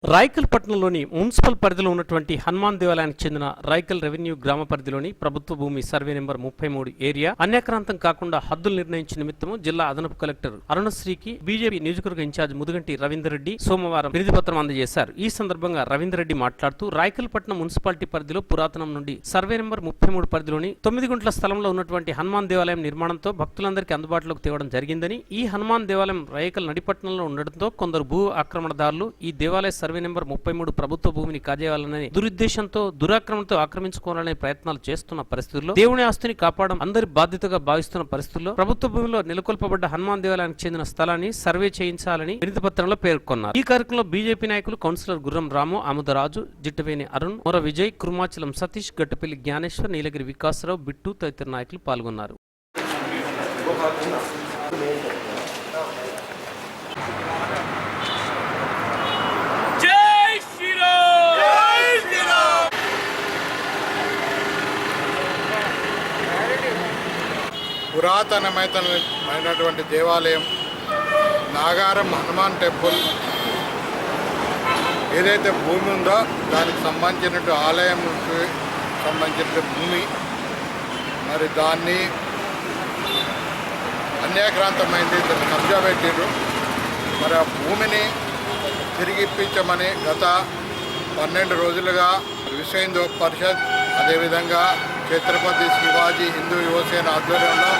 రాయకల్ పట్టణంలోని మున్సిపల్ పరిధిలో ఉన్నటువంటి హనుమాన్ దేవాలయానికి చెందిన రాయకల్ రెవెన్యూ గ్రామ పరిధిలోని ప్రభుత్వ భూమి సర్వే నెంబర్ 33 ఏరియా అన్యాక్రాంతం కాకుండా హద్దులు నిర్ణయించిన నిమిత్తము జిల్లా అదనపు కలెక్టర్ అరుణశ్రీకి బీజేపీ నియోజకవర్గ ఇన్ఛార్జ్ ముదుగంటి రవీందర్ రెడ్డి సోమవారం వినతి పత్రం అందజేశారు. ఈ సందర్భంగా రవీందర్ రెడ్డి మాట్లాడుతూ రాయకల్ పట్టణం మున్సిపాలిటీ పరిధిలో పురాతనం నుండి సర్వే నెంబర్ 33 పరిధిలోని 9 గుంట్ల స్థలంలో ఉన్నటువంటి హనుమాన్ దేవాలయం నిర్మాణంతో భక్తులందరికీ అందుబాటులోకి తేవడం జరిగిందని, ఈ హనుమాన్ దేవాలయం రాయకల్ నడిపట్టణంలో ఉండడంతో కొందరు భూ ఆక్రమణదారులు ఈ దేవాలయ సర్వే నెంబర్ 33 ప్రభుత్వ భూమిని కాజేయాలనే దురుద్దేశంతో దురాక్రమణతో ఆక్రమించుకోవాలనే ప్రయత్నాలు చేస్తున్న పరిస్థితుల్లో దేవుని ఆస్తిని కాపాడడం అందరి బాధ్యతగా భావిస్తున్న పరిస్థితుల్లో ప్రభుత్వ భూమిలో నెలకొల్పబడ్డ హనుమాన్ దేవాలయానికి చెందిన స్థలాన్ని సర్వే చేయించాలని వినతి పత్రంలో పేర్కొన్నారు. ఈ కార్యక్రమంలో బీజేపీ నాయకులు కౌన్సిలర్ గుర్రం రాము, ఆముదరాజు, జిట్టవేని అరుణ్, మొర విజయ్, కుర్మాచలం సతీష్, గట్టపల్లి జ్ఞానేశ్వర్, నీలగిరి వికాసరావు, బిట్టు తదితర నాయకులు పాల్గొన్నారు. పురాతనమైనటువంటి దేవాలయం నాగారం హనుమాన్ టెంపుల్ ఏదైతే భూమి ఉందో దానికి సంబంధించినట్టు ఆలయంకి సంబంధించిన భూమి, మరి దాన్ని అన్యాక్రాంతమైంది, దాన్ని కబ్జా పెట్టిండ్రు. మరి ఆ భూమిని తిరిగి ఇప్పించమని గత 12 రోజులుగా విశ్వ హిందూ పరిషత్, అదేవిధంగా ఛత్రపతి శివాజీ హిందూ యువసేన ఆధ్వర్యంలో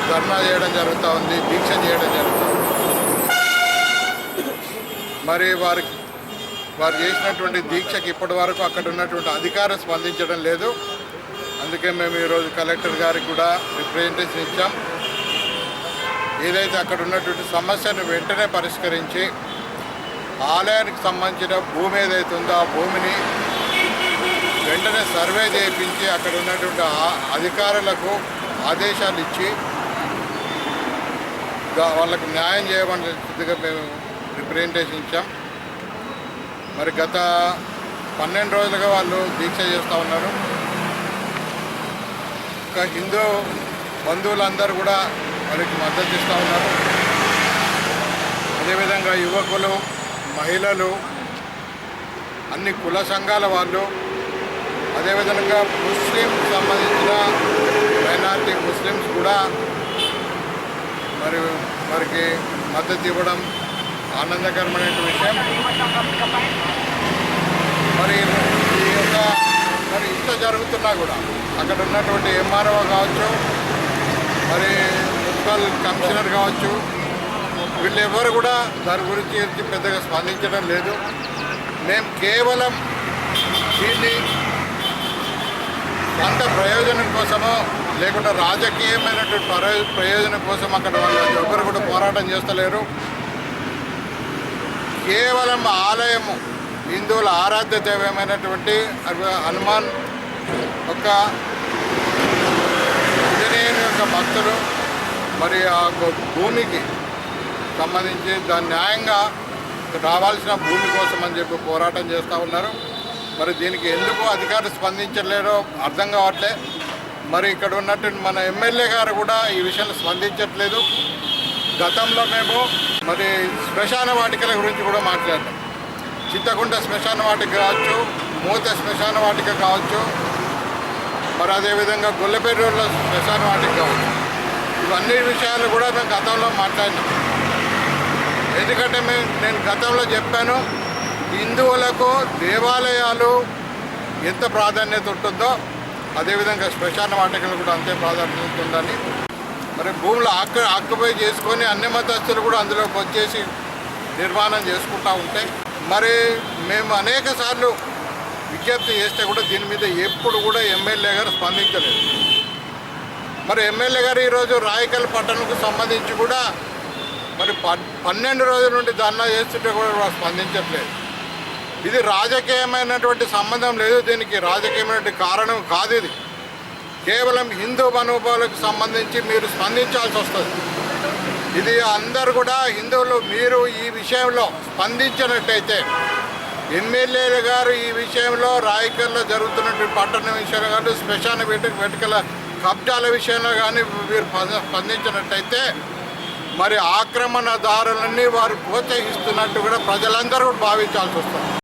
ధర్నా చేయడం జరుగుతూ ఉంది, దీక్ష చేయడం జరుగుతూ ఉంది. మరి వారు చేసినటువంటి దీక్షకి ఇప్పటి వరకు అక్కడ ఉన్నటువంటి అధికారులు స్పందించడం లేదు. అందుకే మేము ఈరోజు కలెక్టర్ గారికి కూడా రిప్రజెంటేషన్ ఇచ్చాం. ఏదైతే అక్కడ ఉన్నటువంటి సమస్యను వెంటనే పరిష్కరించి ఆలయానికి సంబంధించిన భూమి ఏదైతే ఉందో ఆ భూమిని వెంటనే సర్వే చేయించి అక్కడ ఉన్నటువంటి అధికారులకు ఆదేశాలు ఇచ్చి వాళ్ళకు న్యాయం చేయమన్నట్టుగా మేము రిప్రజెంటేషన్ ఇచ్చాం. మరి గత 12 రోజులుగా వాళ్ళు దీక్ష చేస్తూ ఉన్నారు. ఇంకా హిందూ బంధువులందరూ కూడా వాళ్ళకి మద్దతు ఇస్తూ ఉన్నారు. అదేవిధంగా యువకులు, మహిళలు, అన్ని కుల సంఘాల వాళ్ళు, అదేవిధంగా ముస్లిం సంబంధించిన మైనారిటీ ముస్లిమ్స్ కూడా వారికి మద్దతు ఇవ్వడం ఆనందకరమైన విషయం. మరి ఇంత జరుగుతున్నా కూడా అక్కడ ఉన్నటువంటి ఎంఆర్ఓ కావచ్చు, మరి మున్సిపల్ కమిషనర్ కావచ్చు, వీళ్ళెవరు కూడా దాని గురించి పెద్దగా స్పందించడం లేదు. మేము కేవలం దీన్ని సొంత ప్రయోజనం కోసమో లేకుంటే రాజకీయమైనటువంటి ప్రయోజనం కోసం అక్కడ వాళ్ళు ఎవరు కూడా పోరాటం చేస్తలేరు. కేవలం ఆలయము హిందువుల ఆరాధ్య దైవమైనటువంటి హనుమాన్ ఒక ఆంజనేయుని యొక్క భక్తులు, మరి ఆ భూమికి సంబంధించి దాని న్యాయంగా రావాల్సిన భూమి కోసం అని చెప్పి పోరాటం చేస్తూ ఉన్నారు. మరి దీనికి ఎందుకు అధికారులు స్పందించలేరో అర్థం కావట్లే. మరి ఇక్కడ ఉన్నటువంటి మన ఎమ్మెల్యే గారు కూడా ఈ విషయంలో స్పందించట్లేదు. గతంలో మేము మరి శ్మశాన వాటికల గురించి కూడా మాట్లాడాం. చింతకుంట శ్మశాన వాటిక కావచ్చు, మూత శ్మశాన వాటిక కావచ్చు, మరి అదేవిధంగా గొల్లపేటలో శ్మశాన వాటిక కావచ్చు. ఇవన్నీ విషయాలు కూడా మేము గతంలో మాట్లాడినాం. ఎందుకంటే నేను గతంలో చెప్పాను, హిందువులకు దేవాలయాలు ఎంత ప్రాధాన్యత ఉంటుందో అదేవిధంగా శ్మశాన వాటికలు కూడా అంతే ప్రాధాన్యత ఉంటుందని. మరి భూములు ఆక్యుపై చేసుకొని అన్ని మతస్థులు కూడా అందులోకి వచ్చేసి నిర్మాణం చేసుకుంటూ ఉంటే, మరి మేము అనేక సార్లు విజ్ఞప్తి చేస్తే కూడా దీని మీద ఎప్పుడు కూడా ఎమ్మెల్యే గారు స్పందించలేదు. మరి ఎమ్మెల్యే గారు ఈరోజు రాయకల్ పట్టణంకు సంబంధించి కూడా మరి 12 రోజుల నుండి ధర్నా చేస్తుంటే కూడా స్పందించట్లేదు. ఇది రాజకీయమైనటువంటి సంబంధం లేదు, దీనికి రాజకీయమైనటువంటి కారణం కాదు. ఇది కేవలం హిందూ మనోభావాలకు సంబంధించి మీరు స్పందించాల్సి వస్తుంది. ఇది అందరూ కూడా హిందువులు మీరు ఈ విషయంలో స్పందించినట్టయితే, ఎమ్మెల్యేలు గారు ఈ విషయంలో రాయకల్లో జరుగుతున్నటువంటి పట్టణ విషయంలో కానీ శ్మశాన వేటికల కబ్జాల విషయంలో కానీ మీరు స్పందించినట్టయితే మరి ఆక్రమణదారులన్నీ వారు ప్రోత్సహిస్తున్నట్టు కూడా ప్రజలందరూ కూడా భావించాల్సి వస్తుంది.